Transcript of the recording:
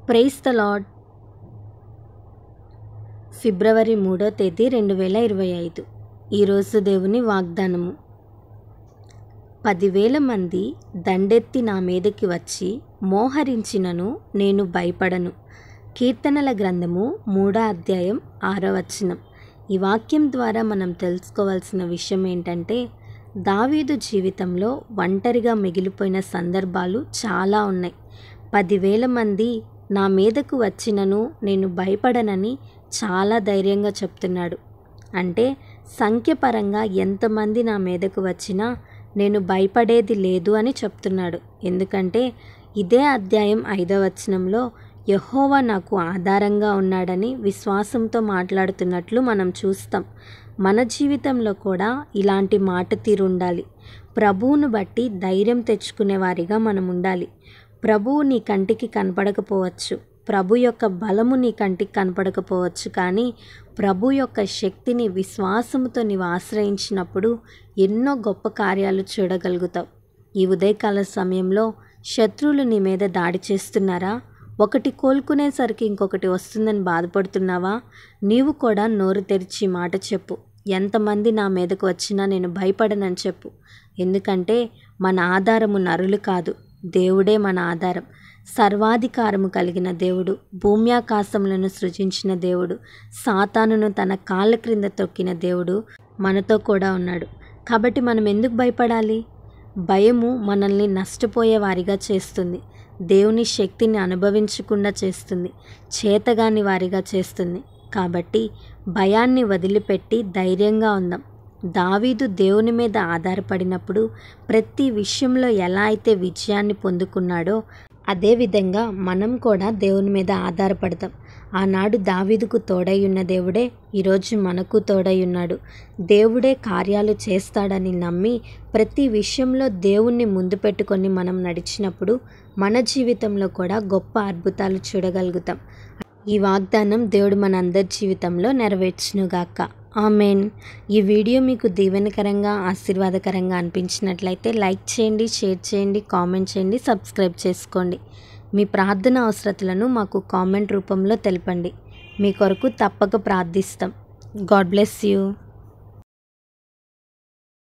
Praise the lord. ఫిబ్రవరి 3వ తేదీ 2025. ఈరోజు దేవుని వాగ్దానము. 10,000 మంది దండెత్తి నా మీదకి వచ్చి మోహరించినను నేను భయపడను. కీర్తనల గ్రంథము 3వ అధ్యాయం 6వ వచనం. ఈ వాక్యం ద్వారా మనం తెలుసుకోవాల్సిన విషయం ఏంటంటే, దావీదు జీవితంలో ఒంటరిగా మిగిలిపోయిన సందర్భాలు చాలా ఉన్నాయి. 10,000 మంది నా మీదకు వచ్చినను నేను భయపడనని చాలా ధైర్యంగా చెప్తున్నాడు. అంటే సంఖ్యపరంగా ఎంతమంది నా మీదకు వచ్చినా నేను భయపడేది లేదు అని చెప్తున్నాడు. ఎందుకంటే ఇదే అధ్యాయం 5వ వచనంలో యెహోవా నాకు ఆధారంగా ఉన్నాడని విశ్వాసంతో మాట్లాడుతున్నట్లు మనం చూస్తాం. మన జీవితంలో కూడా ఇలాంటి మాట తీరు ఉండాలి. ప్రభువును బట్టి ధైర్యం తెచ్చుకునే వారిగా మనం ఉండాలి. ప్రభువు నీ కంటికి కనపడకపోవచ్చు, ప్రభు యొక్క బలము నీ కంటికి కనపడకపోవచ్చు, కానీ ప్రభు యొక్క శక్తిని విశ్వాసంతో నీవు ఆశ్రయించినప్పుడు ఎన్నో గొప్ప కార్యాలు చూడగలుగుతావు. ఈ ఉదయకాల సమయంలో శత్రువులు నీ మీద దాడి చేస్తున్నారా? ఒకటి కోలుకునేసరికి ఇంకొకటి వస్తుందని బాధపడుతున్నావా? నీవు కూడా నోరు తెరిచి మాట చెప్పు. ఎంతమంది నా మీదకు వచ్చినా నేను భయపడనని చెప్పు. ఎందుకంటే మన ఆధారము నరులు కాదు, దేవుడే మన ఆధారం. సర్వాధికారము కలిగిన దేవుడు, భూమ్యాకాశములను సృజించిన దేవుడు, సాతానును తన కాళ్ళ క్రింద తొక్కిన దేవుడు మనతో కూడా ఉన్నాడు. కాబట్టి మనం ఎందుకు భయపడాలి? భయము మనల్ని నష్టపోయే వారిగా చేస్తుంది, దేవుని శక్తిని అనుభవించకుండా చేస్తుంది, చేతగాని వారిగా చేస్తుంది. కాబట్టి భయాన్ని వదిలిపెట్టి ధైర్యంగా ఉందాం. దావీదు దేవుని మీద ఆధారపడినప్పుడు ప్రతి విషయంలో ఎలా అయితే విజయాన్ని పొందుకున్నాడో అదేవిధంగా మనం కూడా దేవుని మీద ఆధారపడతాం. ఆనాడు దావీదుకు తోడై ఉన్న దేవుడే ఈరోజు మనకు తోడై ఉన్నాడు. దేవుడే కార్యాలు చేస్తాడని నమ్మి ప్రతి విషయంలో దేవుణ్ణి ముందు పెట్టుకొని మనం నడిచినప్పుడు మన జీవితంలో కూడా గొప్ప అద్భుతాలు చూడగలుగుతాం. ఈ వాగ్దానం దేవుడు మన అందరి జీవితంలో నెరవేర్చునుగాక. ఆమెన్. ఈ వీడియో మీకు దీవెనకరంగా ఆశీర్వాదకరంగా అనిపించినట్లయితే లైక్ చేయండి, షేర్ చేయండి, కామెంట్ చేయండి, సబ్స్క్రైబ్ చేసుకోండి. మీ ప్రార్థన అవసరతలను మాకు కామెంట్ రూపంలో తెలపండి. మీ కొరకు తప్పక ప్రార్థిస్తాం. God bless you.